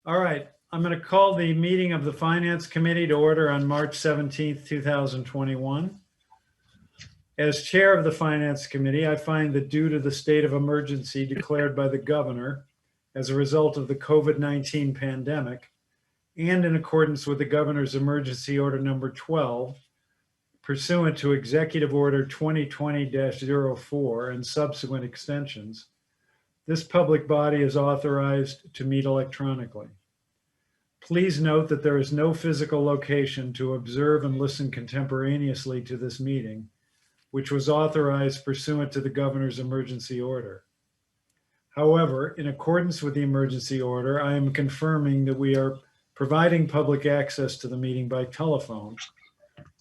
All right, I'm going to call the meeting of the Finance Committee to order on March 17th, 2021. As chair of the Finance Committee, I find that due to the state of emergency declared by the governor as a result of the COVID-19 pandemic, and in accordance with the governor's emergency order number 12, pursuant to Executive Order 2020-04 and subsequent extensions, this public body is authorized to meet electronically. Please note that there is no physical location to observe and listen contemporaneously to this meeting, which was authorized pursuant to the governor's emergency order. However, in accordance with the emergency order, I am confirming that we are providing public access to the meeting by telephone,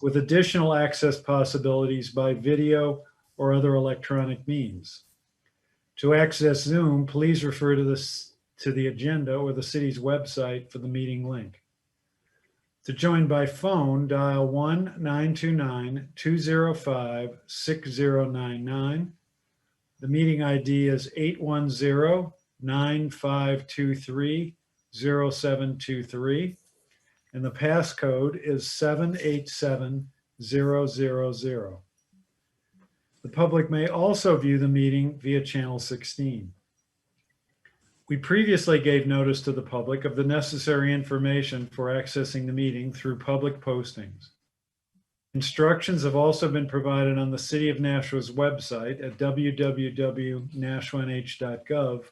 with additional access possibilities by video or other electronic means. To access Zoom, please refer to the agenda or the city's website for the meeting link. To join by phone, dial 1-929-205-6099. The meeting ID is 810-9523-0723, and the passcode is 787000. The public may also view the meeting via channel 16. We previously gave notice to the public of the necessary information for accessing the meeting through public postings. Instructions have also been provided on the City of Nashua's website at www.nashuanh.gov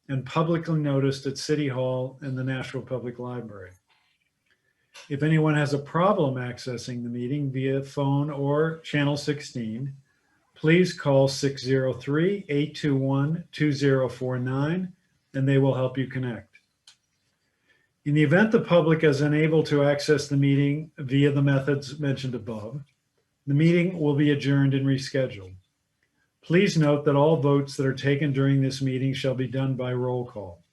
and publicly noticed at City Hall and the Nashua Public Library. If anyone has a problem accessing the meeting via phone or channel 16, please call 603-821-2049 and they will help you connect. In the event the public is unable to access the meeting via the methods mentioned above, the meeting will be adjourned and rescheduled. Please note that all votes that are taken during this meeting shall be done by roll call.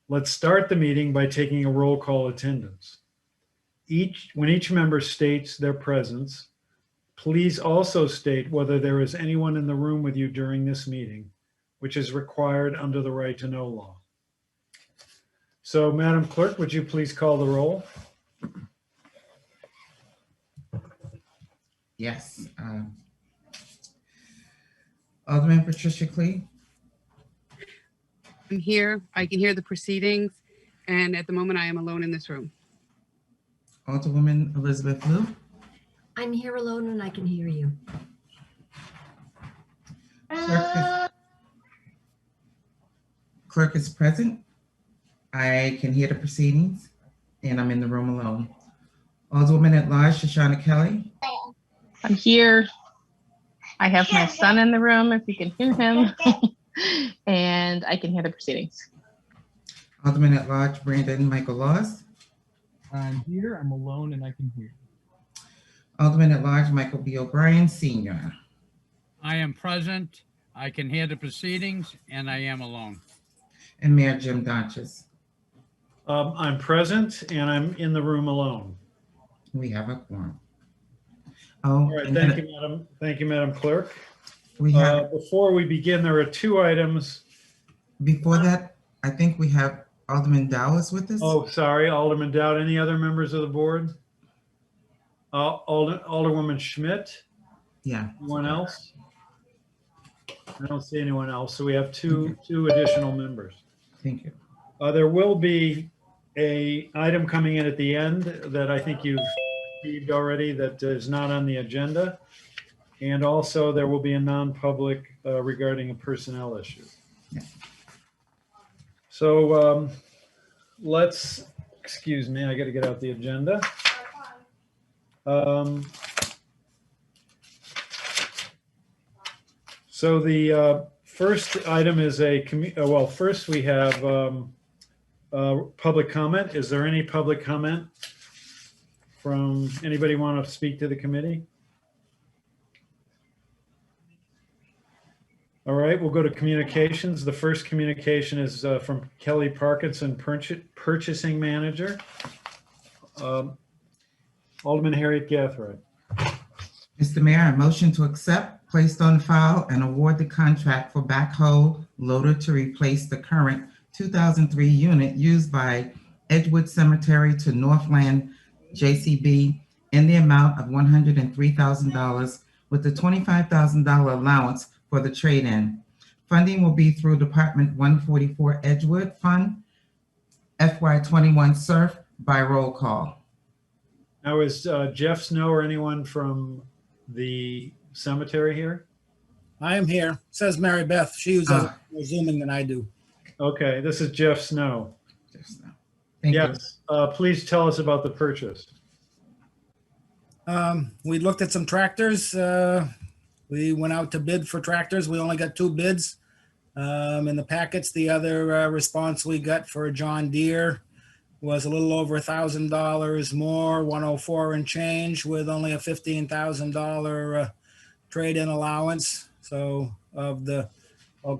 Let's start the meeting by taking a roll call attendance. When each member states their presence, please also state whether there is anyone in the room with you during this meeting, which is required under the right to know law. So, Madam Clerk, would you please call the roll? Yes. Alderman Patricia Clee. I'm here. I can hear the proceedings, and at the moment I am alone in this room. Alderwoman Elizabeth Liu. I'm here alone and I can hear you. Clerk is present. I can hear the proceedings, and I'm in the room alone. Alderwoman at Large, Shoshana Kelly. I'm here. I have my son in the room, if you can hear him, and I can hear the proceedings. Alderman at Large, Brandon Michael Laws. I'm here. I'm alone and I can hear. Alderman at Large, Michael B. O'Brien, Sr. I am present. I can hear the proceedings and I am alone. And Mayor Jim Donches. I'm present and I'm in the room alone. We have a quorum. All right, thank you, Madam. Thank you, Madam Clerk. We have, before we begin, there are two items. before that, I think we have Alderman Dow is with us. Oh, sorry, Alderman Dowd. Any other members of the board? Alderwoman Schmidt. Yeah. Anyone else? I don't see anyone else. So we have two additional members. Thank you. There will be an item coming in at the end that I think you've received already that is not on the agenda. And also there will be a non-public regarding a personnel issue. Yeah. So excuse me, I got to get out the agenda. So the first item is first we have public comment. Is there any public comment from anybody want to speak to the committee? All right, we'll go to communications. The first communication is from Kelly Parkinson, Purchasing Manager. Alderman Harriet Gathright. Mr. Mayor, I motion to accept, placed on file, and award the contract for backhoe loader to replace the current 2003 unit used by Edgewood Cemetery to Northland JCB in the amount of $103,000 with a $25,000 allowance for the trade-in. Funding will be through Department 144 Edgewood Fund, FY21 SURF by roll call. Now, is Jeff Snow or anyone from the cemetery here? I am here. Says Mary Beth. She uses more Zooming than I do. Okay, this is Jeff Snow. Thank you. Yes, please tell us about the purchase. We looked at some tractors. We went out to bid for tractors. We only got 2 bids in the packets. The other response we got for a John Deere was a little over $1,000 more, 104 and change, with only a $15,000 trade-in allowance. So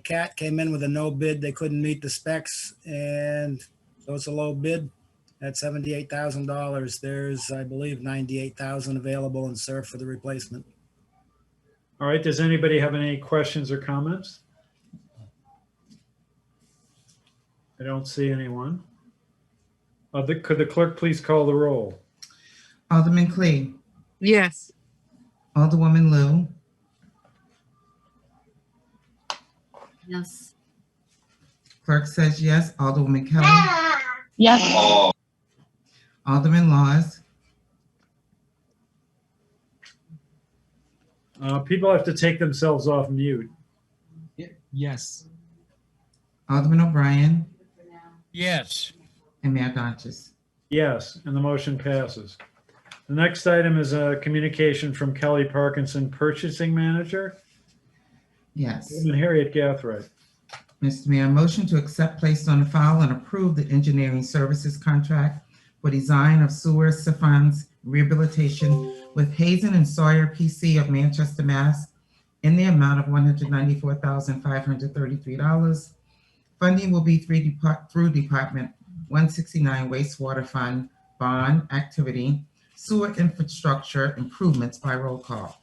Cat came in with a no bid. They couldn't meet the specs, and so it's a low bid at $78,000. There's, I believe, $98,000 available in SURF for the replacement. All right, does anybody have any questions or comments? I don't see anyone. Could the clerk please call the roll? Alderman Clee, Yes. Alderwoman Lou, Yes. clerk says yes. Alderwoman Kelly, Yes. Alderman Laws, People have to take themselves off mute. Yes. Alderman O'Brien, Yes. and Mayor Dodges. Yes, and the motion passes. The next item is a communication from Kelly Parkinson, Purchasing Manager. Yes. And Harriet Gathright. Mr. Mayor, motion to accept, place on file, and approve the engineering services contract for design of sewer siphons rehabilitation with Hazen and Sawyer PC of Manchester, Mass. in the amount of $194,533. Funding will be through Department 169 Wastewater Fund Bond Activity Sewer Infrastructure Improvements by roll call.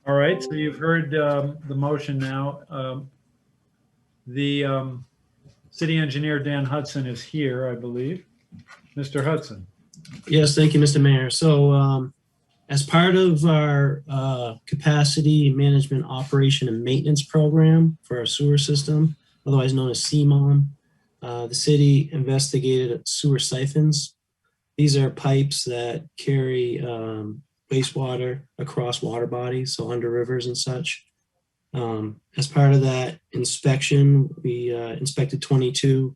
All right, so you've heard the motion now. The city engineer, Dan Hudson, is here, I believe. Mr. Hudson. Yes, thank you, Mr. Mayor. So as part of our capacity management operation and maintenance program for our sewer system, otherwise known as CMON, the city investigated sewer siphons. These are pipes that carry wastewater across water bodies, so under rivers and such. As part of that inspection, we inspected 22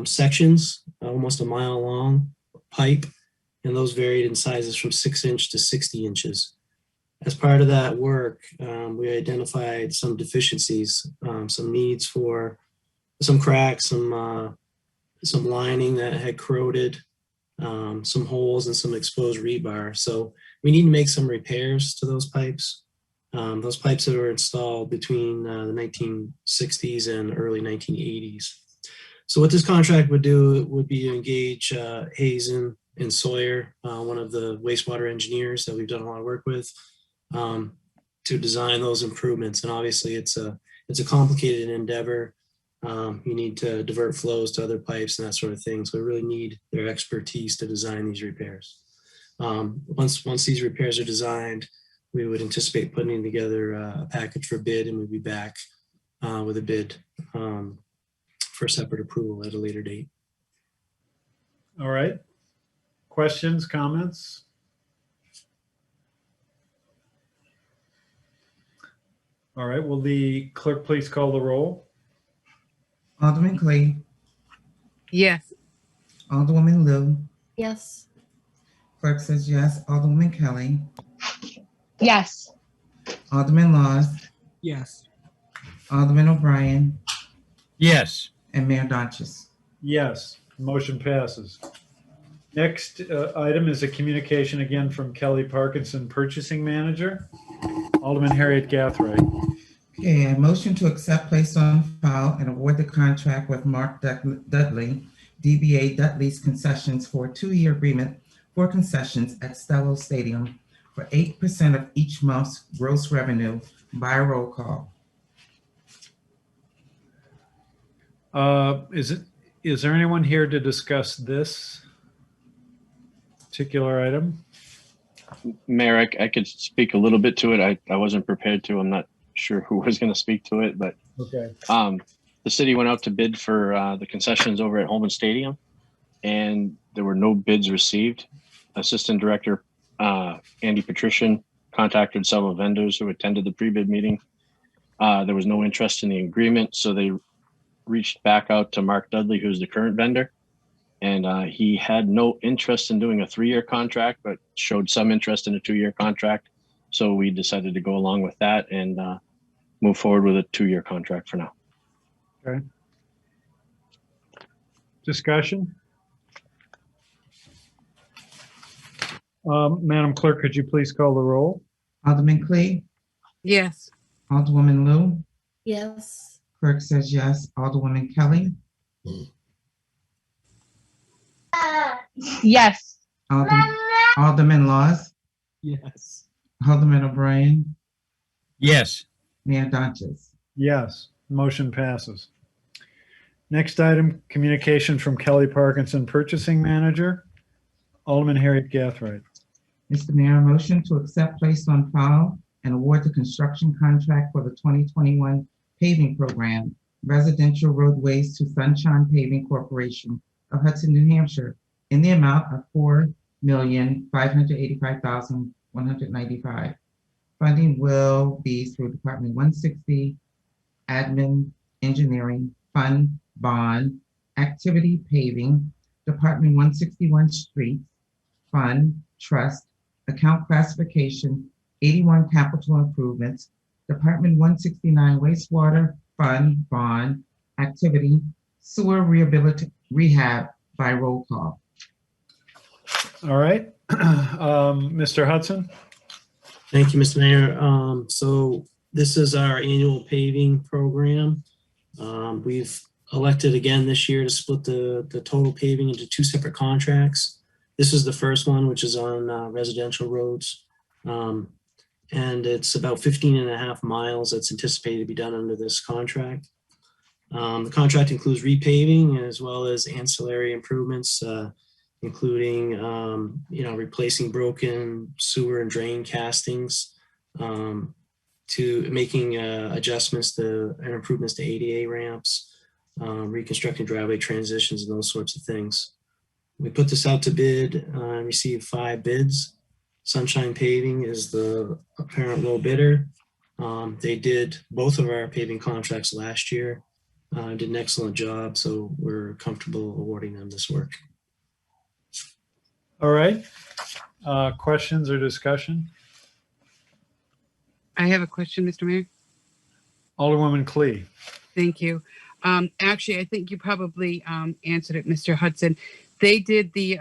sections, almost a mile long pipe, and those varied in sizes from 6 inch to 60 inches. As part of that work, we identified some deficiencies, some needs for some cracks, some lining that had corroded, some holes and some exposed rebar. So we need to make some repairs to those pipes. Those pipes that were installed between the 1960s and early 1980s. So what this contract would do would be engage Hazen and Sawyer, one of the wastewater engineers that we've done a lot of work with, to design those improvements. And obviously it's a complicated endeavor. You need to divert flows to other pipes and that sort of thing. So we really need their expertise to design these repairs. Once these repairs are designed, we would anticipate putting together a package for bid, and we'd be back with a bid for separate approval at a later date. All right. Questions, comments? All right, will the clerk please call the roll? Alderman Clee, Yes. Alderwoman Lou, Yes. clerk says yes. Alderwoman Kelly, Yes. Alderman Laws, Yes. Alderman O'Brien, Yes. and Mayor Dodges. Yes, motion passes. Next item is a communication again from Kelly Parkinson, Purchasing Manager. Alderman Harriet Gathright. Okay, a motion to accept, place on file, and award the contract with Mark Dudley, DBA Dudley's Concessions, for a 2-year agreement for concessions at Stello Stadium for 8% of each month's gross revenue by roll call. Is there anyone here to discuss this particular item? Mayor, I could speak a little bit to it. I wasn't prepared to. I'm not sure who was going to speak to it, but Okay. the city went out to bid for the concessions over at Holman Stadium, and there were no bids received. Assistant Director Andy Patrician contacted several vendors who attended the pre-bid meeting. There was no interest in the agreement, so they reached back out to Mark Dudley, who's the current vendor, and he had no interest in doing a 3-year contract, but showed some interest in a 2-year contract. So we decided to go along with that and move forward with a 2-year contract for now. Okay. Discussion? Madam Clerk, could you please call the roll? Alderman Clee, Yes. Alderwoman Lou, Yes. clerk says yes. Alderwoman Kelly, Yes. Alderman Laws, Yes. Alderman O'Brien, Yes. Mayor Dodges. Yes, motion passes. Next item, communication from Kelly Parkinson, Purchasing Manager. Alderman Harriet Gathright. Mr. Mayor, a motion to accept, place on file, and award the construction contract for the 2021 paving program, Residential Roadways to Sunshine Paving Corporation of Hudson, New Hampshire, in the amount of $4,585,195. Funding will be through Department 160, Admin, Engineering, Fund, Bond, Activity Paving, Department 161 Streets, Fund, Trust, Account Classification, 81 Capital Improvements, Department 169 Wastewater, Fund, Bond, Activity, Sewer Rehab by roll call. All right. Mr. Hudson? Thank you, Mr. Mayor. So this is our annual paving program. We've elected again this year to split the total paving into 2 separate contracts. This is the first one, which is on residential roads. And it's about 15.5 miles that's anticipated to be done under this contract. The contract includes repaving as well as ancillary improvements, including replacing broken sewer and drain castings, to making adjustments to and improvements to ADA ramps, reconstructing driveway transitions and those sorts of things. We put this out to bid and received 5 bids. Sunshine Paving is the apparent low bidder. They did both of our paving contracts last year, did an excellent job, so we're comfortable awarding them this work. All right. Questions or discussion? I have a question, Mr. Mayor. Alderwoman Clee. Thank you. Actually, I think you probably answered it, Mr. Hudson. They did the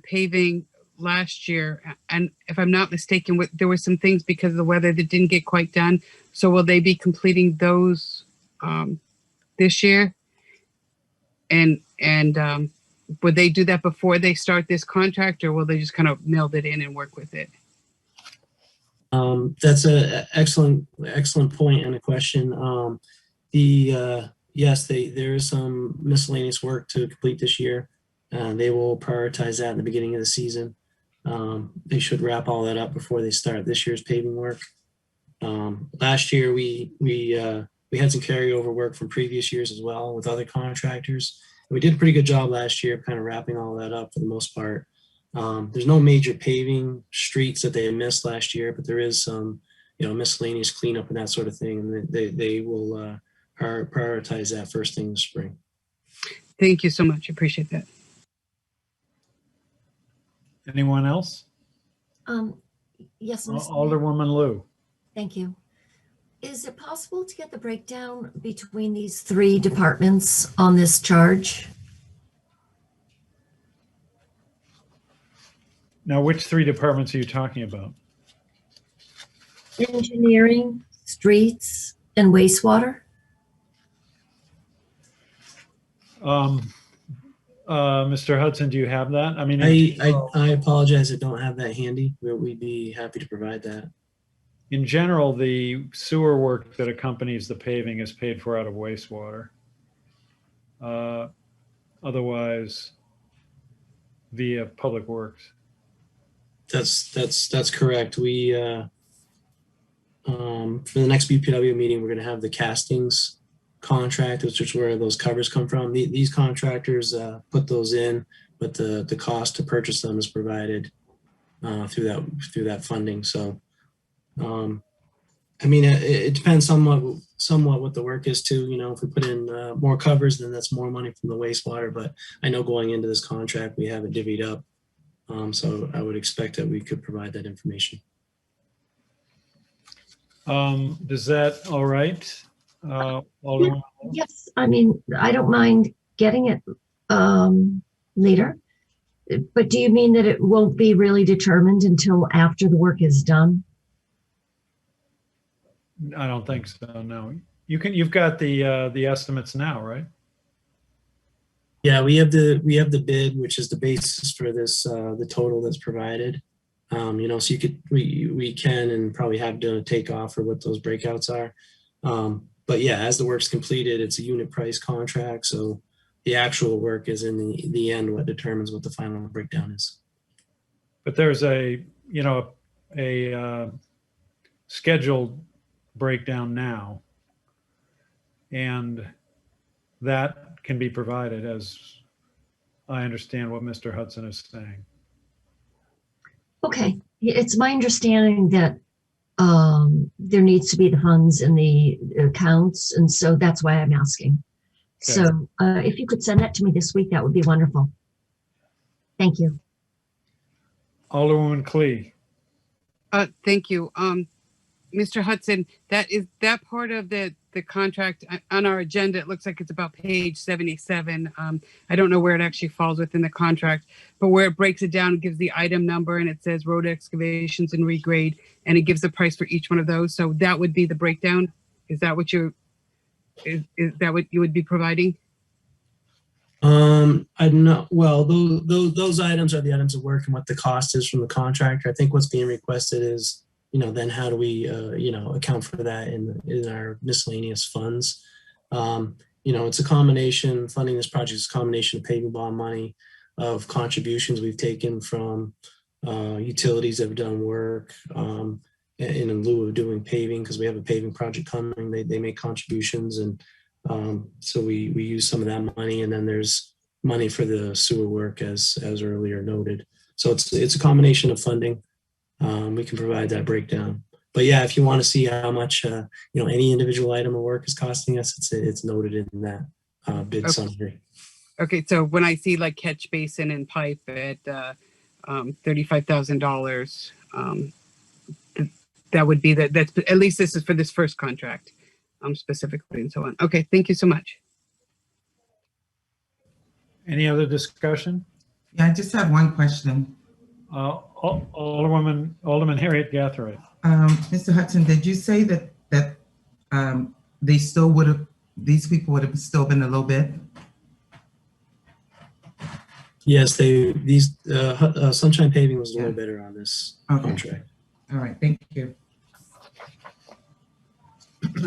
paving last year, and if I'm not mistaken, there were some things because of the weather that didn't get quite done. So will they be completing those this year? And would they do that before they start this contract, or will they just kind of meld it in and work with it? That's an excellent point and a question. Yes, there is some miscellaneous work to complete this year. They will prioritize that in the beginning of the season. They should wrap all that up before they start this year's paving work. Last year, we had some carryover work from previous years as well with other contractors. We did a pretty good job last year, kind of wrapping all that up for the most part. There's no major paving streets that they missed last year, but there is some, miscellaneous cleanup and that sort of thing. And they will prioritize that first thing in the spring. Thank you so much. I appreciate that. Anyone else? Yes, Mr. Mayor. Alderwoman Lou. Thank you. Is it possible to get the breakdown between these 3 departments on this charge? Now, which 3 departments are you talking about? Engineering, streets, and wastewater? Mr. Hudson, do you have that? I mean, I apologize. I don't have that handy. We'd be happy to provide that. in general, the sewer work that accompanies the paving is paid for out of wastewater. otherwise via Public Works. That's correct. We for the next BPW meeting, we're going to have the castings contract, which is where those covers come from. These contractors put those in, but the cost to purchase them is provided through that funding. So, I mean, it depends somewhat what the work is too. You know, if we put in more covers, then that's more money from the wastewater. But I know going into this contract, we have it divvied up. So I would expect that we could provide that information. Does that all right? Alderman? Yes, I mean, I don't mind getting it later. But do you mean that it won't be really determined until after the work is done? I don't think so, no. You've got the estimates now, right? Yeah, we have the bid, which is the basis for this, the total that's provided. You know, so we can and probably have done a takeoff for what those breakouts are. But yeah, as the work's completed, it's a unit price contract. So the actual work is in the end what determines what the final breakdown is. But there's a scheduled breakdown now, and that can be provided, as I understand what Mr. Hudson is saying. Okay, it's my understanding that there needs to be the funds in the accounts, and so that's why I'm asking. Okay. So if you could send that to me this week, that would be wonderful. Thank you. Alderwoman Clee. Thank you. Mr. Hudson, that part of the contract on our agenda, it looks like it's about page 77. I don't know where it actually falls within the contract, but where it breaks it down, it gives the item number and it says road excavations and regrade, and it gives the price for each one of those. So that would be the breakdown. Is that what is that what you would be providing? I know. Well, those items are the items of work and what the cost is from the contractor. I think what's being requested is, you know, then how do we, you know, account for that in our miscellaneous funds? You know, it's a combination, funding this project is a combination of paving bond money, of contributions we've taken from utilities that have done work, in lieu of doing paving, because we have a paving project coming, they make contributions, and so we use some of that money, and then there's money for the sewer work as earlier noted. So it's a combination of funding. We can provide that breakdown. But yeah, if you want to see how much you know, any individual item of work is costing us, it's noted in that bid summary. Okay, so when I see like catch basin and pipe at $35,000, that would be that's at least this is for this first contract, specifically, and so on. Okay, thank you so much. Any other discussion? Yeah, I just have one question. Alderman Harriet Gathright. Mr. Hudson, did you say that they still would have, these people would have still been a little bit? Yes, Sunshine Paving was a little better on this contract. All right, thank you.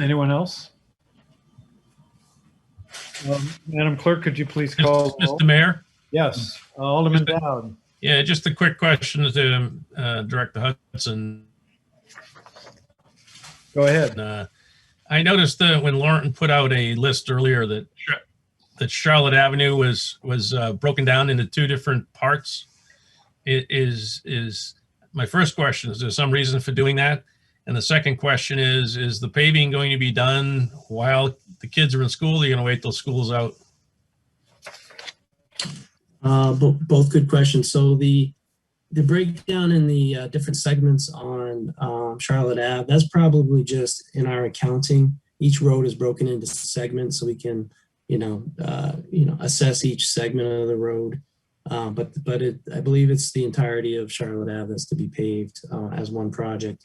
Anyone else? Madam Clerk, could you please call? Mr. Mayor? Yes, Alderman Dowd. Yeah, just a quick question to Director Hudson. Go ahead. I noticed that when Lauren put out a list earlier that Charlotte Avenue was broken down into two different parts. It is my first question, is there some reason for doing that? And the second question is the paving going to be done while the kids are in school? Or are you going to wait till school's out? Both good questions. So the breakdown in the different segments on Charlotte Ave, that's probably just in our accounting. Each road is broken into segments so we can, assess each segment of the road. But I believe it's the entirety of Charlotte Ave that's to be paved as one project.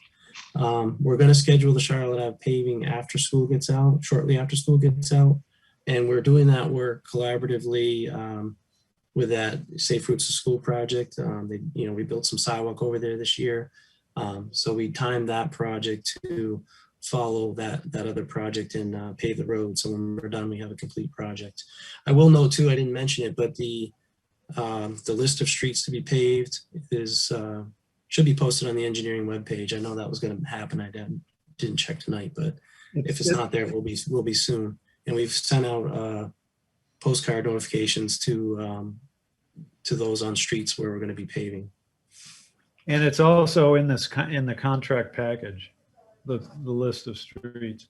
We're going to schedule the Charlotte Ave paving after school gets out, shortly after school gets out. And we're doing that work collaboratively with that Safe Routes to School project. We built some sidewalk over there this year. So we timed that project to follow that other project and pave the road. So when we're done, we have a complete project. I will note too, I didn't mention it, but the list of streets to be paved is should be posted on the engineering webpage. I know that was going to happen. I didn't check tonight, but if it's not there, it will be soon. And we've sent out postcard notifications to those on streets where we're going to be paving. And it's also in the contract package, the list of streets.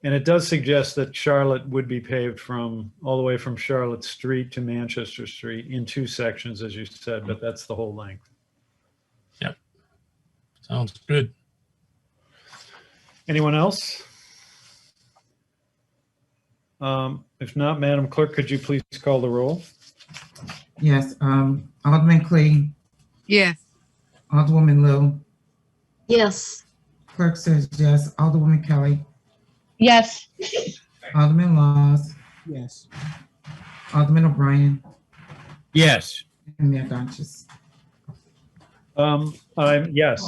And it does suggest that Charlotte would be paved all the way from Charlotte Street to Manchester Street in 2 sections, as you said, but that's the whole length. Yep. Sounds good. Anyone else? If not, Madam Clerk, could you please call the roll? Yes, Alderman Clee, Yes. Alderwoman Lou, Yes. clerk says yes, Alderwoman Kelly, Yes. Alderman Laws, Yes. Alderman O'Brien, Yes. and Mayor Donches. Yes,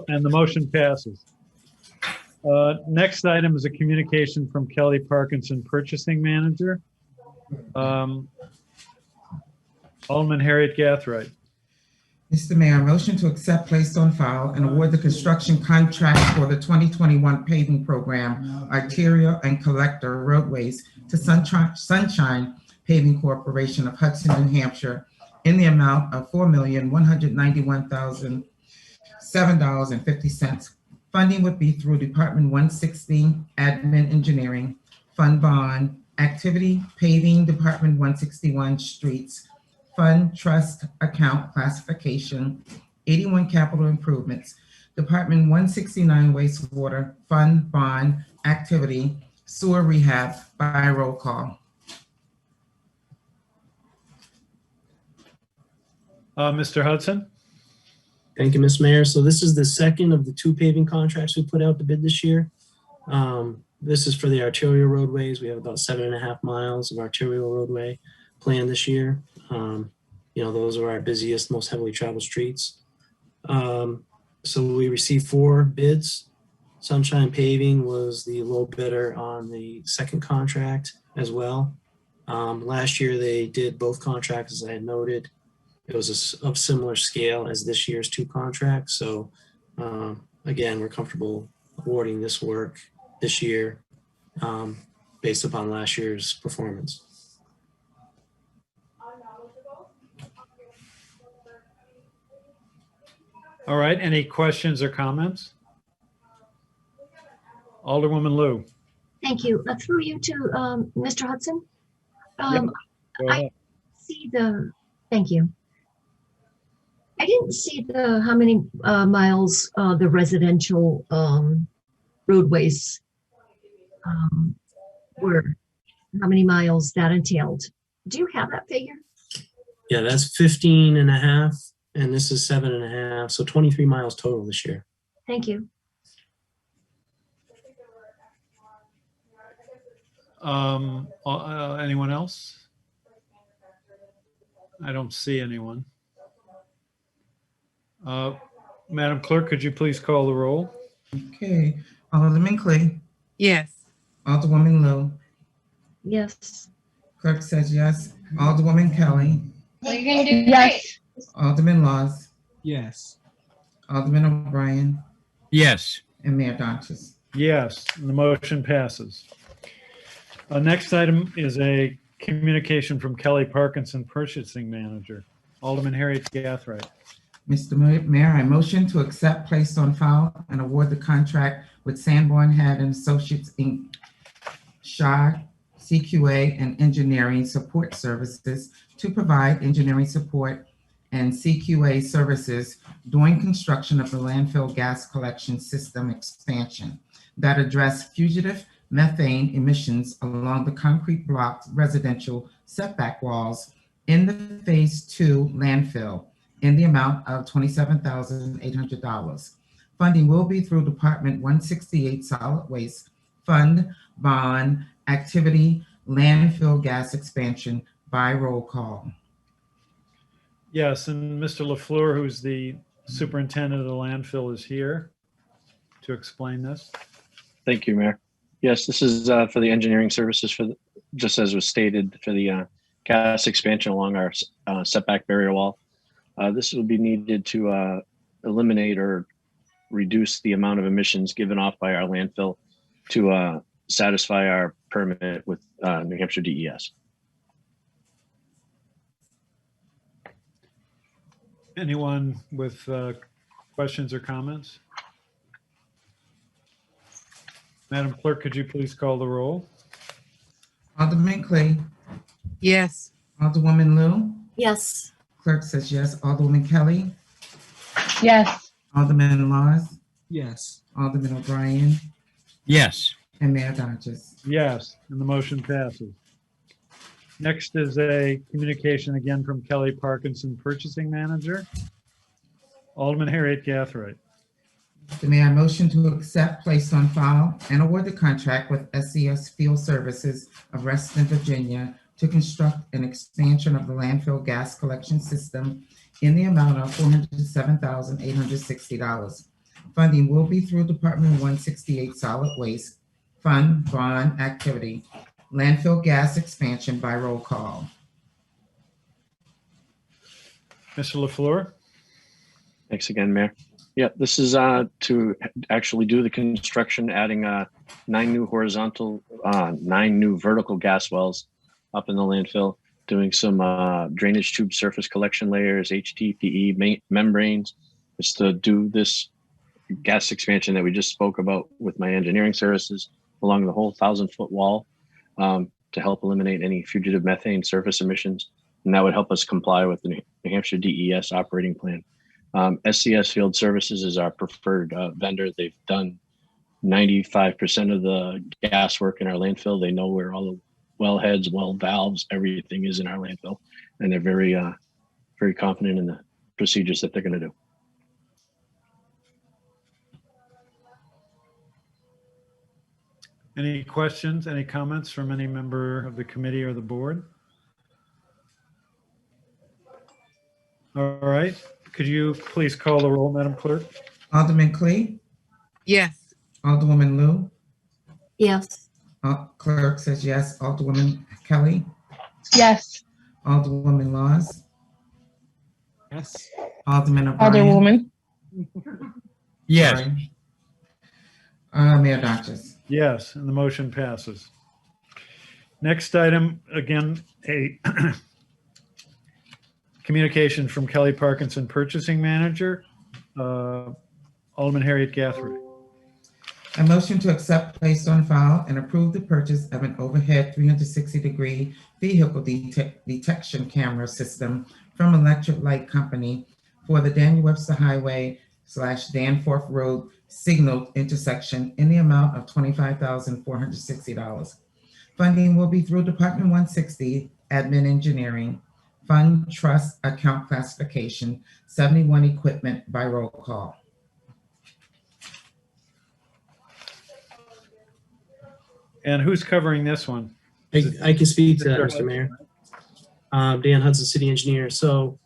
and the motion passes. Next item is a communication from Kelly Parkinson, Purchasing Manager. Alderman Harriet Gathright. Mr. Mayor, motion to accept, place on file, and award the construction contract for the 2021 paving program, Arterial and Collector Roadways, to Sunshine Paving Corporation of Hudson, New Hampshire, in the amount of $4,191,007.50. Funding would be through Department 160 Admin Engineering, Fund Bond, Activity Paving, Department 161 Streets, Fund Trust Account Classification, 81 Capital Improvements, Department 169 Wastewater, Fund Bond, Activity, Sewer Rehab, by roll call. Mr. Hudson? Thank you, Ms. Mayor. So this is the second of the 2 paving contracts we put out to bid this year. This is for the arterial roadways. We have about 7.5 miles of arterial roadway planned this year. Those are our busiest, most heavily traveled streets. So we received 4 bids. Sunshine Paving was the low bidder on the second contract as well. Last year they did both contracts, as I had noted. It was of similar scale as this year's 2 contracts. So again, we're comfortable awarding this work this year based upon last year's performance. All right, any questions or comments? Alderwoman Lou. Thank you. Through you to Mr. Hudson. Go ahead. Thank you. I didn't see how many miles the residential roadways were, how many miles that entailed. Do you have that figure? Yeah, that's 15.5, and this is 7.5, so 23 miles total this year. Thank you. Anyone else? I don't see anyone. Madam Clerk, could you please call the roll? Okay, Alderman Clee, Yes. Alderwoman Lou, Yes. clerk says yes, Alderwoman Kelly, Yes. Alderman Laws, Yes. Alderman O'Brien, Yes. and Mayor Donches. Yes, and the motion passes. Next item is a communication from Kelly Parkinson, Purchasing Manager. Alderman Harriet Gathright. Mr. Mayor, I motion to accept, place on file, and award the contract with Sanborn Head and Associates Inc., SHA, CQA, and Engineering Support Services to provide engineering support and CQA services during construction of the landfill gas collection system expansion that address fugitive methane emissions along the concrete block residential setback walls in the Phase 2 landfill in the amount of $27,800. Funding will be through Department 168 Solid Waste Fund Bond Activity Landfill Gas Expansion by roll call. Yes, and Mr. LaFleur, who's the superintendent of the landfill, is here to explain this. Thank you, Mayor. Yes, this is for the engineering services for, just as was stated, for the gas expansion along our setback barrier wall. This will be needed to eliminate or reduce the amount of emissions given off by our landfill to satisfy our permit with New Hampshire DES. Anyone with questions or comments? Madam Clerk, could you please call the roll? Alderman Clay, Yes. Alderwoman Lou, Yes. clerk says yes. Alderwoman Kelly, Yes. Alderman Laws, Yes. Alderman O'Brien, Yes. and Mayor Dodges. Yes, and the motion passes. Next is a communication again from Kelly Parkinson, Purchasing Manager. Alderman Harriet Gathright. Mr. Mayor, I motion to accept, place on file, and award the contract with SCS Field Services of Reston, Virginia to construct an expansion of the landfill gas collection system in the amount of $407,860. Funding will be through Department 168 Solid Waste Fund Bond Activity, Landfill Gas Expansion by roll call. Mr. LaFleur? Thanks again, Mayor. Yeah, this is to actually do the construction, adding 9 new horizontal, 9 new vertical gas wells up in the landfill, doing some drainage tube surface collection layers, HDPE membranes. It's to do this gas expansion that we just spoke about with my engineering services along the whole 1,000-foot wall to help eliminate any fugitive methane surface emissions. And that would help us comply with the New Hampshire DES operating plan. SCS Field Services is our preferred vendor. They've done 95% of the gas work in our landfill. They know where all the wellheads, well valves, everything is in our landfill. And they're very, very confident in the procedures that they're going to do. Any questions, any comments from any member of the committee or the board? All right, could you please call the roll, Madam Clerk? Alderman Clay, Yes. Alderwoman Lou, Yes. clerk says yes. Alderwoman Kelly, Yes. Alderwoman Laws, Yes. Alderman O'Brien. Alderwoman. Yes. Sorry. Mayor Dodges. Yes, and the motion passes. Next item, again, a communication from Kelly Parkinson, Purchasing Manager. Alderman Harriet Gathright. A motion to accept, place on file, and approve the purchase of an overhead 360-degree vehicle detection camera system from Electric Light Company for the Daniel Webster Highway / Danforth Road signal intersection in the amount of $25,460. Funding will be through Department 160 Admin Engineering, Fund Trust Account Classification, 71 Equipment by roll call. And who's covering this one? I can speak to that, Mr. Mayor. Dan Hudson, City Engineer. So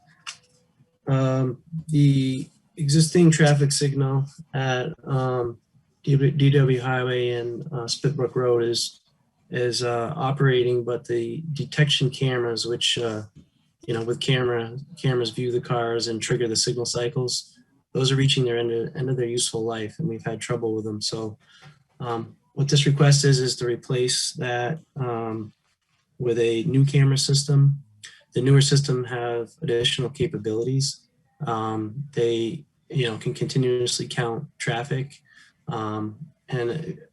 the existing traffic signal at DW Highway and Spitbrook Road is operating, but the detection cameras, which with cameras view the cars and trigger the signal cycles, those are reaching their end of their useful life, and we've had trouble with them. So what this request is to replace that with a new camera system. The newer system have additional capabilities. They can continuously count traffic and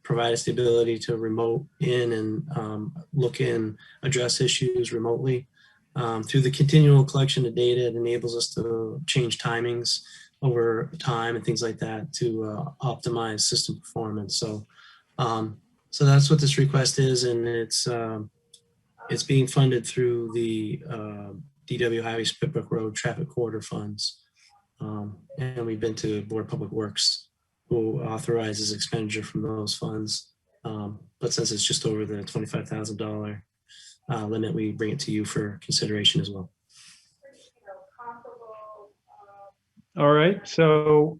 provide us the ability to remote in and look in, address issues remotely. Through the continual collection of data, it enables us to change timings over time and things like that to optimize system performance. So that's what this request is, and it's being funded through the DW Highway Spitbrook Road traffic corridor funds. And we've been to Board of Public Works, who authorizes expenditure from those funds. But since it's just over the $25,000 limit, we bring it to you for consideration as well. All right, so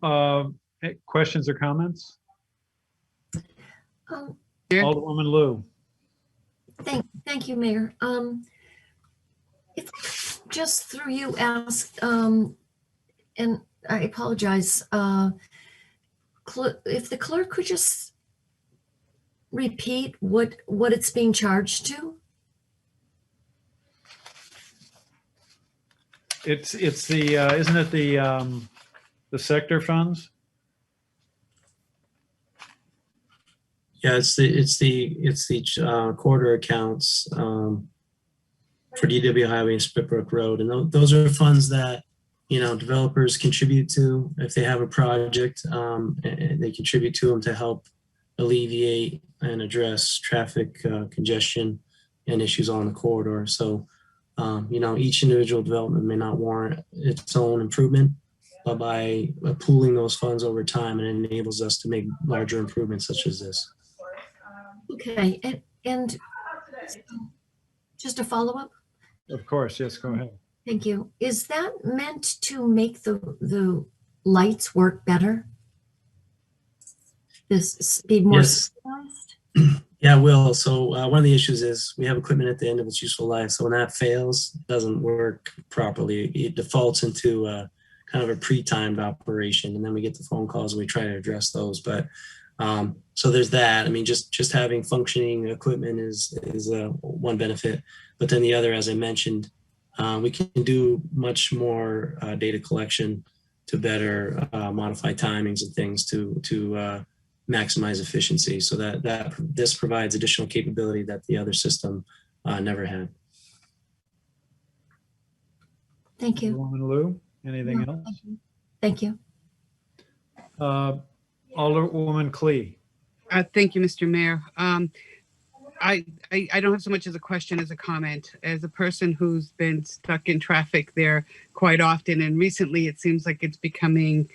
questions or comments? Mayor? Alderwoman Lou. Thank you, Mayor. If I just through you ask, and I apologize, if the clerk could just repeat what it's being charged to? It's the, isn't it the sector funds? Yeah, it's the quarter accounts for DW Highway and Spitbrook Road, and those are funds that developers contribute to if they have a project. And they contribute to them to help alleviate and address traffic congestion and issues on the corridor. So, each individual development may not warrant its own improvement, but by pooling those funds over time, it enables us to make larger improvements such as this. Okay, and just a follow-up? Of course, yes, go ahead. Thank you. Is that meant to make the lights work better? This be more Yes. synchronized? Yeah, it will. So one of the issues is we have equipment at the end of its useful life. So when that fails, it doesn't work properly. It defaults into kind of a pre-timed operation, and then we get the phone calls and we try to address those. But so there's that. I mean, just having functioning equipment is one benefit, but then the other, as I mentioned, we can do much more data collection to better modify timings and things to maximize efficiency. So that this provides additional capability that the other system never had. Thank you. Alderwoman Lou, anything else? Thank you. Alderwoman Clee. Thank you, Mr. Mayor. I don't have so much as a question as a comment. As a person who's been stuck in traffic there quite often, and recently it seems like it's becoming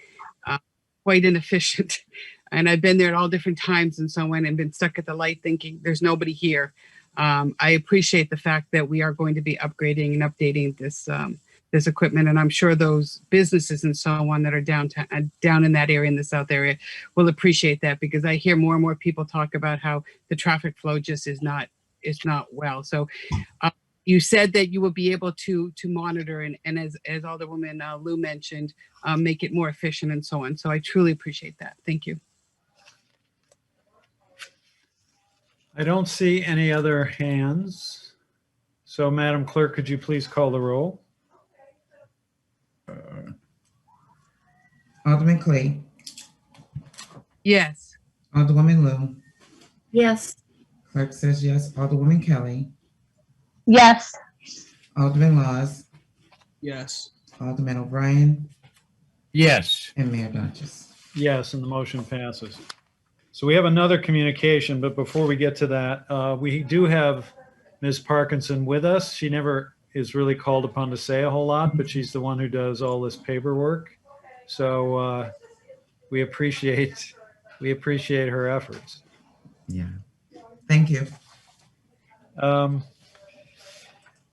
quite inefficient. And I've been there at all different times and so on, and been stuck at the light thinking there's nobody here. I appreciate the fact that we are going to be upgrading and updating this equipment, and I'm sure those businesses and so on that are down in that area, in the south area, will appreciate that, because I hear more and more people talk about how the traffic flow just is not well. So you said that you will be able to monitor and as Alderwoman Lou mentioned, make it more efficient and so on. So I truly appreciate that. Thank you. I don't see any other hands. So Madam Clerk, could you please call the roll? Alderman Clay, Yes. Alderwoman Lou, Yes. clerk says yes. Alderwoman Kelly, Yes. Alderman Laws, Yes. Alderman O'Brien, Yes. and Mayor Dodges. Yes, and the motion passes. So we have another communication, but before we get to that, we do have Ms. Parkinson with us. She never is really called upon to say a whole lot, but she's the one who does all this paperwork. So we appreciate her efforts. Yeah. Thank you. All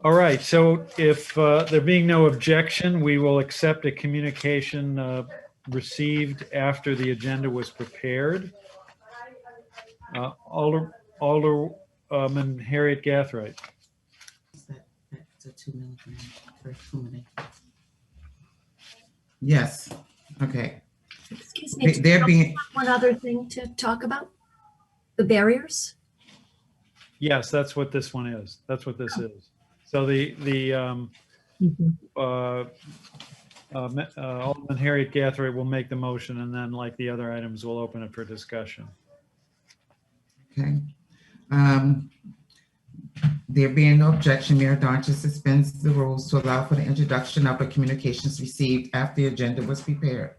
right, so if there being no objection, we will accept a communication received after the agenda was prepared. Alderman Harriet Gathright. That's a 2 milligram per minute. Yes. Okay. Excuse me. There being One other thing to talk about, the barriers. Yes, that's what this one is. That's what this is. So Alderman Harriet Gathright will make the motion, and then like the other items, we'll open it for discussion. okay. There being no objection, Mayor Dodges suspends the rules to allow for the introduction of the communications received after the agenda was prepared.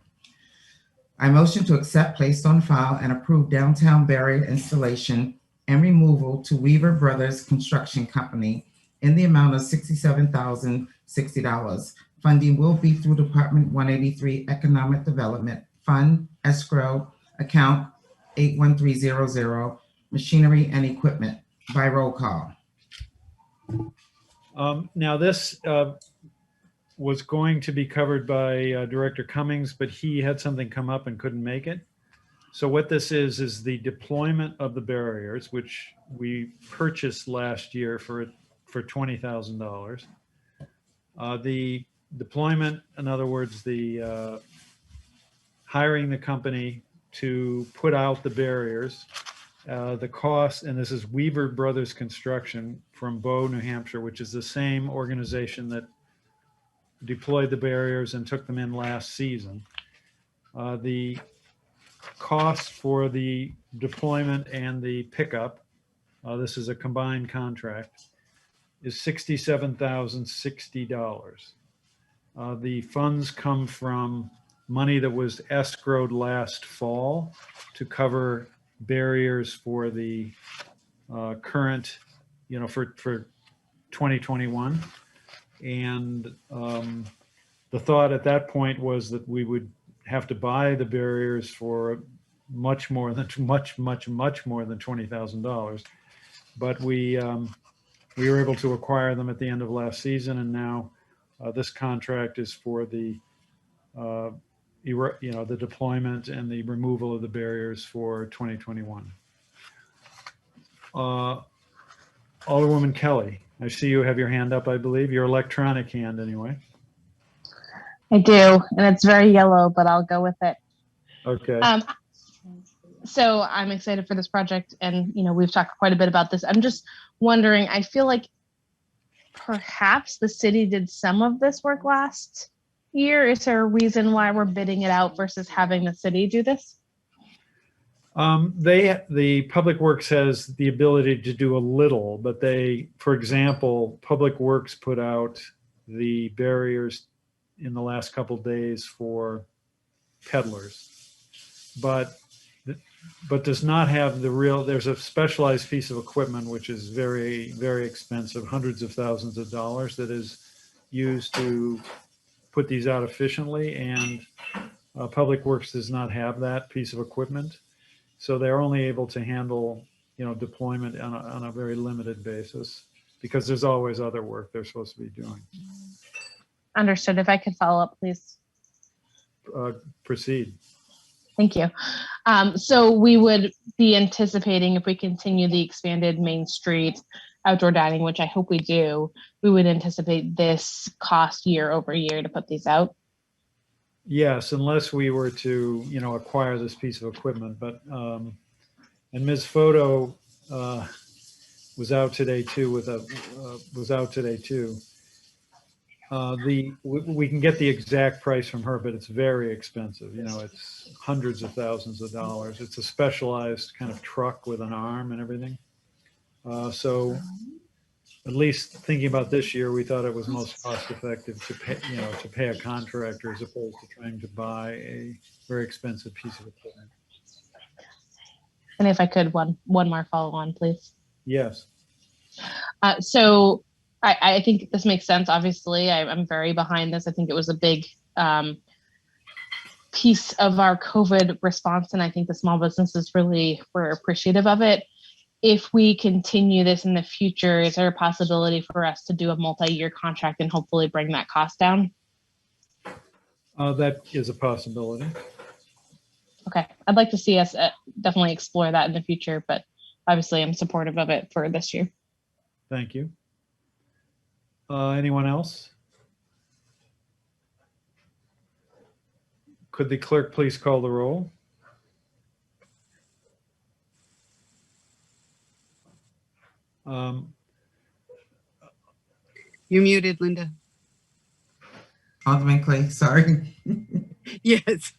I motion to accept, place on file, and approve downtown barrier installation and removal to Weaver Brothers Construction Company in the amount of $67,060. Funding will be through Department 183 Economic Development Fund Escrow Account 81300 Machinery and Equipment by roll call. Now this was going to be covered by Director Cummings, but he had something come up and couldn't make it. So what this is the deployment of the barriers, which we purchased last year for $20,000. The deployment, in other words, the hiring the company to put out the barriers, the cost, and this is Weaver Brothers Construction from Bow, New Hampshire, which is the same organization that deployed the barriers and took them in last season. The cost for the deployment and the pickup, this is a combined contract, is $67,060. The funds come from money that was escrowed last fall to cover barriers for the current, for 2021. And the thought at that point was that we would have to buy the barriers for much more than $20,000. But we were able to acquire them at the end of last season, and now this contract is for the the deployment and the removal of the barriers for 2021. Alderwoman Kelly, I see you have your hand up, I believe, your electronic hand anyway. I do, and it's very yellow, but I'll go with it. Okay. So I'm excited for this project, and we've talked quite a bit about this. I'm just wondering, I feel like perhaps the city did some of this work last year. Is there a reason why we're bidding it out versus having the city do this? The Public Works has the ability to do a little, but for example, Public Works put out the barriers in the last couple days for peddlers, but does not have there's a specialized piece of equipment which is very, very expensive, hundreds of thousands of dollars, that is used to put these out efficiently, and Public Works does not have that piece of equipment. So they're only able to handle, deployment on a very limited basis, because there's always other work they're supposed to be doing. Understood. If I could follow up, please. Proceed. Thank you. So we would be anticipating, if we continue the expanded Main Street outdoor dining, which I hope we do, we would anticipate this cost year over year to put these out. Yes, unless we were to, acquire this piece of equipment. But and Ms. Photo was out today too. We can get the exact price from her, but it's very expensive. It's hundreds of thousands of dollars. It's a specialized kind of truck with an arm and everything. So at least thinking about this year, we thought it was most cost effective to pay a contractor as opposed to trying to buy a very expensive piece of equipment. And if I could, one more follow on, please. Yes. So I think this makes sense. Obviously, I'm very behind this. I think it was a big piece of our COVID response, and I think the small businesses really were appreciative of it. If we continue this in the future, is there a possibility for us to do a multi-year contract and hopefully bring that cost down? That is a possibility. Okay, I'd like to see us definitely explore that in the future, but obviously I'm supportive of it for this year. Thank you. Anyone else? Could the clerk please call the roll? You're muted, Linda. Alderman Clay, sorry. Yes.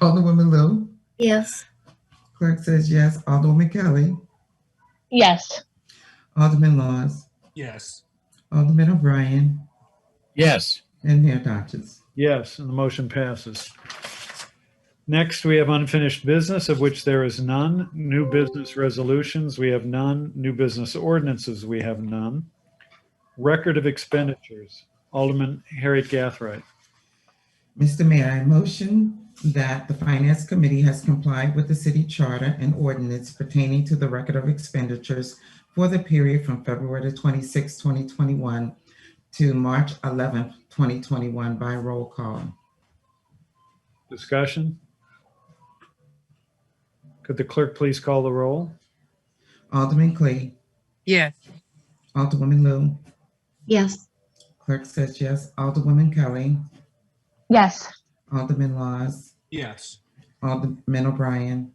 Alderwoman Lou. Yes. Clerk says yes. Alderwoman Kelly. Yes. Alderman Laws. Yes. Alderman O'Brien. Yes. And Mayor Dodges. Yes, and the motion passes. Next, we have unfinished business, of which there is none. New business resolutions, we have none. New business ordinances, we have none. Record of expenditures, Alderman Harriet Gathright. Mr. Mayor, I motion that the Finance Committee has complied with the city charter and ordinance pertaining to the record of expenditures for the period from February 26, 2021 to March 11th, 2021 by roll call. Discussion? Could the clerk please call the roll? Alderman Clee, Yes. Alderwoman Lou, Yes. clerk says yes. Alderwoman Kelly, Yes. Alderman Laws, Yes. Alderman O'Brien,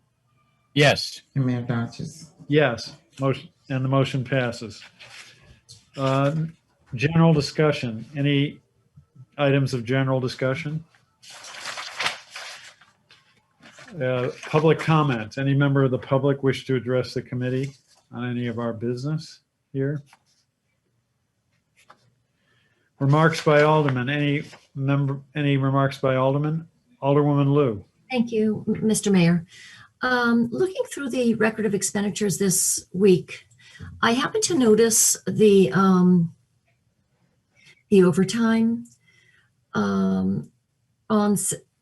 Yes. and Mayor Dodges. Yes, motion, and the motion passes. General discussion. Any items of general discussion? Public comment. Any member of the public wish to address the committee on any of our business here? Remarks by Alderman. Any remarks by Alderman? Alderwoman Lou. Thank you, Mr. Mayor. Looking through the record of expenditures this week, I happened to notice the overtime on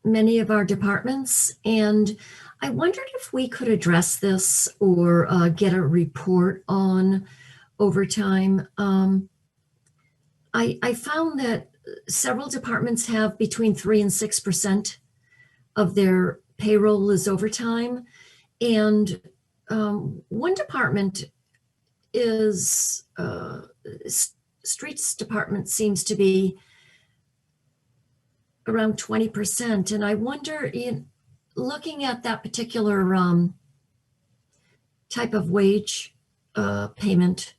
many of our departments, and I wondered if we could address this or get a report on overtime. I found that several departments have between 3 and 6% of their payroll is overtime. And one department is, streets department seems to be around 20%. And I wonder, looking at that particular type of wage payment,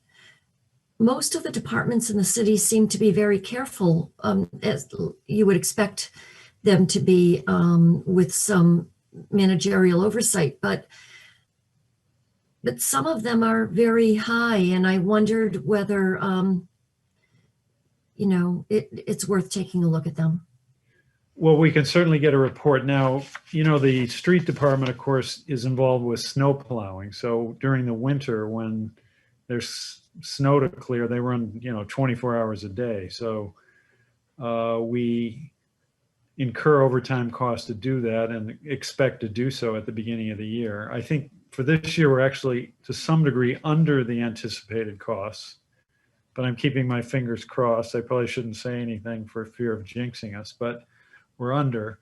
most of the departments in the city seem to be very careful, as you would expect them to be, with some managerial oversight, but some of them are very high, and I wondered whether it's worth taking a look at them. Well, we can certainly get a report. Now, the street department, of course, is involved with snow plowing. So during the winter, when there's snow to clear, they run 24 hours a day. So we incur overtime costs to do that and expect to do so at the beginning of the year. I think for this year, we're actually to some degree under the anticipated costs, but I'm keeping my fingers crossed. I probably shouldn't say anything for fear of jinxing us, but we're under.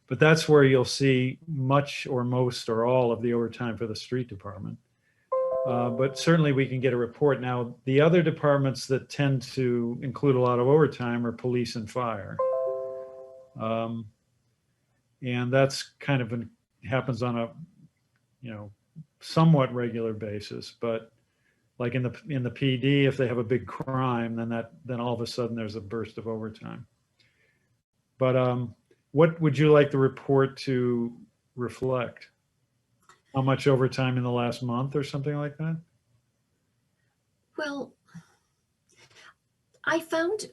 But that's where you'll see much or most or all of the overtime for the street department. But certainly we can get a report. Now, the other departments that tend to include a lot of overtime are police and fire. And that's kind of happens on a, somewhat regular basis. But like in the PD, if they have a big crime, then all of a sudden there's a burst of overtime. But what would you like the report to reflect? How much overtime in the last month or something like that? Well, I found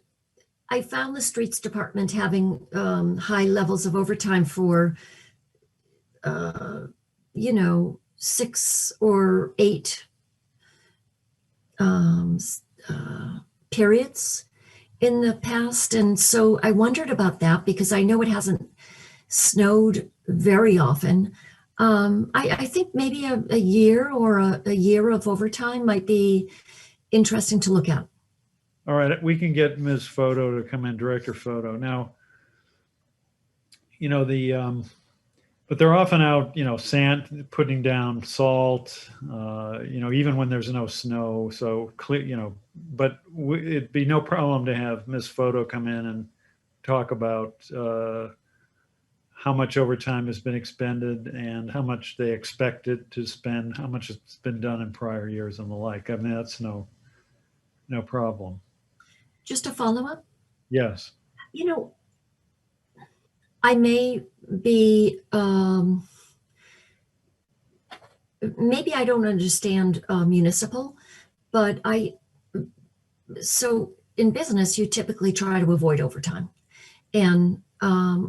the streets department having high levels of overtime for 6 or 8 periods in the past. And so I wondered about that because I know it hasn't snowed very often. I think maybe a year or a year of overtime might be interesting to look at. All right, we can get Ms. Photo to come in, Director Photo. Now, but they're often out, sand, putting down salt, even when there's no snow. So clear, but it'd be no problem to have Ms. Photo come in and talk about how much overtime has been expended and how much they expected to spend, how much has been done in prior years and the like. I mean, that's no problem. Just a follow-up? Yes. I may be, maybe I don't understand municipal, but so in business, you typically try to avoid overtime. And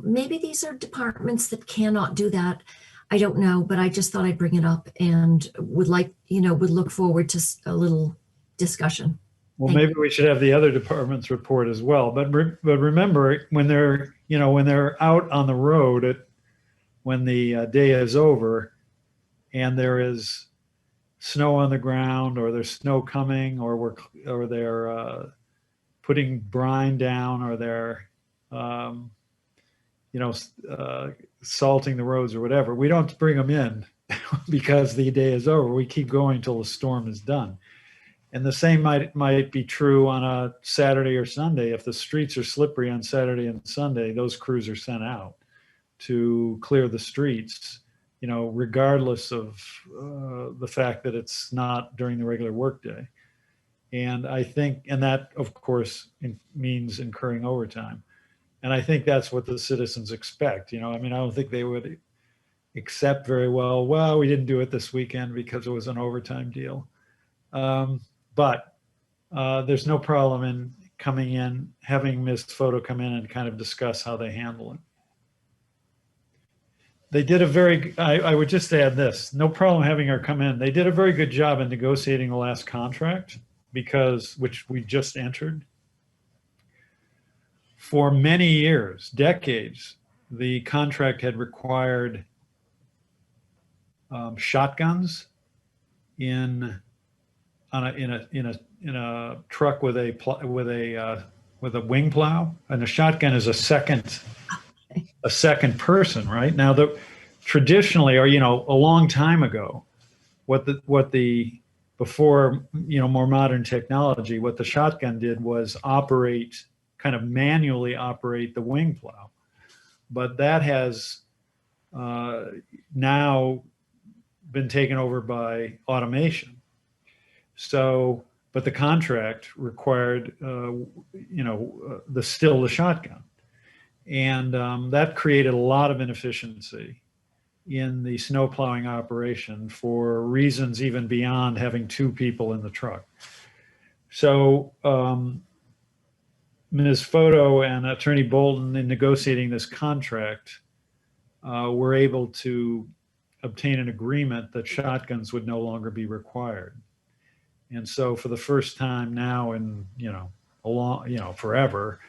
maybe these are departments that cannot do that. I don't know, but I just thought I'd bring it up and would look forward to a little discussion. Well, maybe we should have the other departments report as well. But remember, when they're out on the road when the day is over, and there is snow on the ground, or there's snow coming, or they're putting brine down, or they're salting the roads or whatever. We don't bring them in because the day is over. We keep going till the storm is done. And the same might be true on a Saturday or Sunday. If the streets are slippery on Saturday and Sunday, those crews are sent out to clear the streets, regardless of the fact that it's not during the regular workday. And I think, and that of course means incurring overtime. And I think that's what the citizens expect. I don't think they would accept very well, we didn't do it this weekend because it was an overtime deal. But there's no problem in coming in, having Ms. Photo come in and kind of discuss how they handle it. They did I would just add this, no problem having her come in. They did a very good job in negotiating the last contract which we just entered. For many years, decades, the contract had required shotguns in a truck with a wing plow, and a shotgun is a second person, right? Now, traditionally, or a long time ago, before more modern technology, what the shotgun did was kind of manually operate the wing plow, but that has now been taken over by automation. So, but the contract required, the shotgun. And that created a lot of inefficiency in the snow plowing operation for reasons even beyond having two people in the truck. So Ms. Photo and Attorney Bolton, in negotiating this contract, were able to obtain an agreement that shotguns would no longer be required. And so for the first time now in, forever,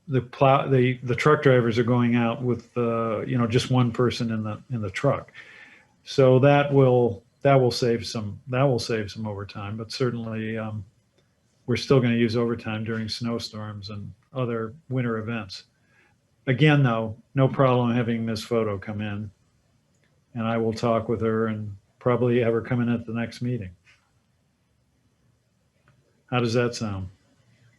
the truck drivers are going out with, just one person in the truck. So that will save some overtime, but certainly we're still going to use overtime during snowstorms and other winter events. Again, though, no problem having Ms. Photo come in, and I will talk with her and probably have her come in at the next meeting. How does that sound?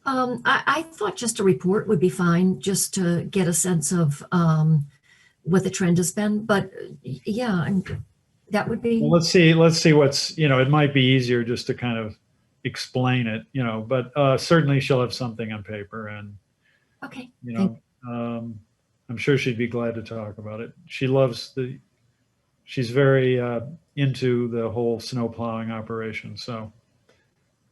I thought just a report would be fine, just to get a sense of what the trend has been. But yeah, that would be. Well, let's see what's, it might be easier just to kind of explain it, but certainly she'll have something on paper, and okay. I'm sure she'd be glad to talk about it. She's very into the whole snow plowing operation, so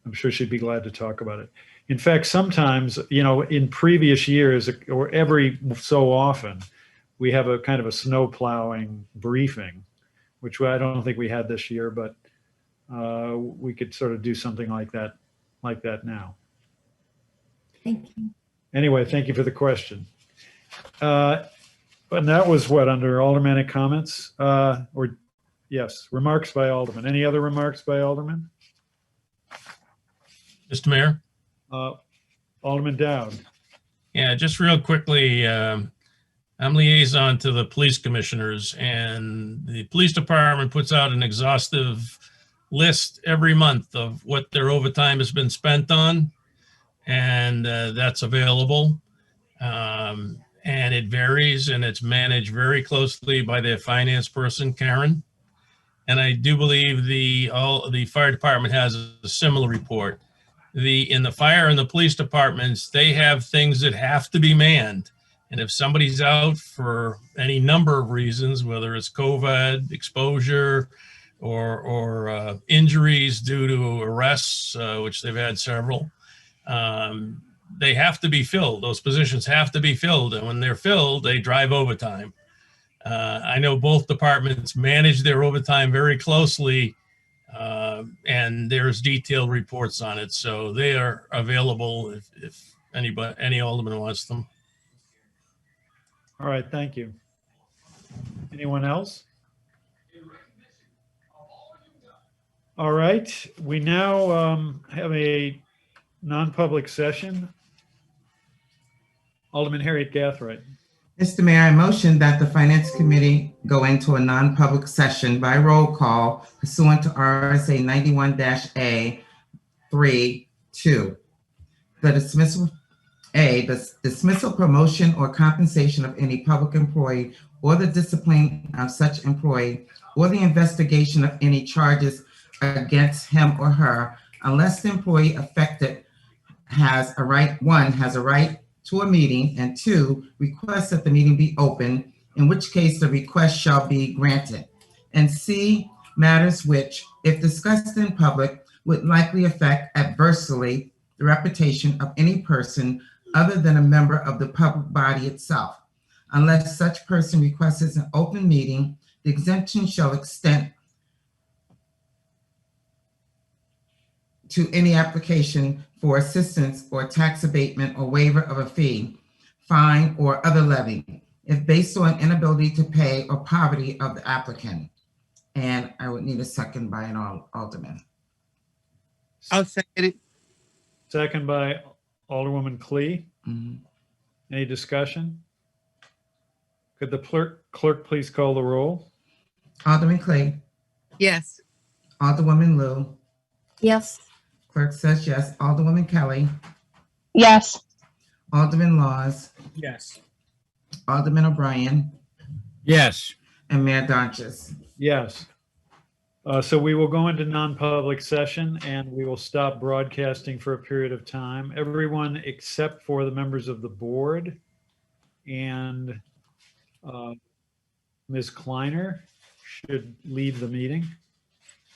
I'm sure she'd be glad to talk about it. In fact, sometimes, in previous years, or every so often, we have a kind of a snow plowing briefing, which I don't think we had this year, but we could sort of do something like that now. Thank you. Anyway, thank you for the question. And that was what, under aldermanic comments? Yes, remarks by alderman. Any other remarks by alderman? Mr. Mayor? Alderman Dowd. Yeah, just real quickly, I'm liaison to the police commissioners, and the police department puts out an exhaustive list every month of what their overtime has been spent on, and that's available. And it varies, and it's managed very closely by their finance person, Karen. And I do believe the fire department has a similar report. In the fire and the police departments, they have things that have to be manned. And if somebody's out for any number of reasons, whether it's COVID, exposure, or injuries due to arrests, which they've had several, they have to be filled. Those positions have to be filled. And when they're filled, they drive overtime. I know both departments manage their overtime very closely, and there's detailed reports on it. So they are available if any alderman wants them. All right, thank you. Anyone else? All right, we now have a non-public session. Alderman Harriet Gathright. Mr. Mayor, I motion that the Finance Committee go into a non-public session by roll call pursuant to RSA 91-A 3(2). The dismissal, promotion, or compensation of any public employee, or the discipline of such employee, or the investigation of any charges against him or her, unless the employee affected has a right to a meeting, and 2, requests that the meeting be open, in which case the request shall be granted. And C, matters which, if discussed in public, would likely affect adversely the reputation of any person other than a member of the public body itself. Unless such person requests an open meeting, the exemption shall extend to any application for assistance or tax abatement or waiver of a fee, fine, or other levy, if based on inability to pay or poverty of the applicant. And I would need a second by an alderman. I'll second it. Second by Alderwoman Clee. Mhm. Any discussion? Could the clerk please call the roll? Alderman Clay, Yes. Alderwoman Lou, Yes. clerk says yes. Alderwoman Kelly, Yes. Alderman Laws, Yes. Alderman O'Brien, Yes. and Mayor Donches. Yes. So we will go into non-public session and we will stop broadcasting for a period of time. Everyone except for the members of the board and Ms. Kleiner should leave the meeting.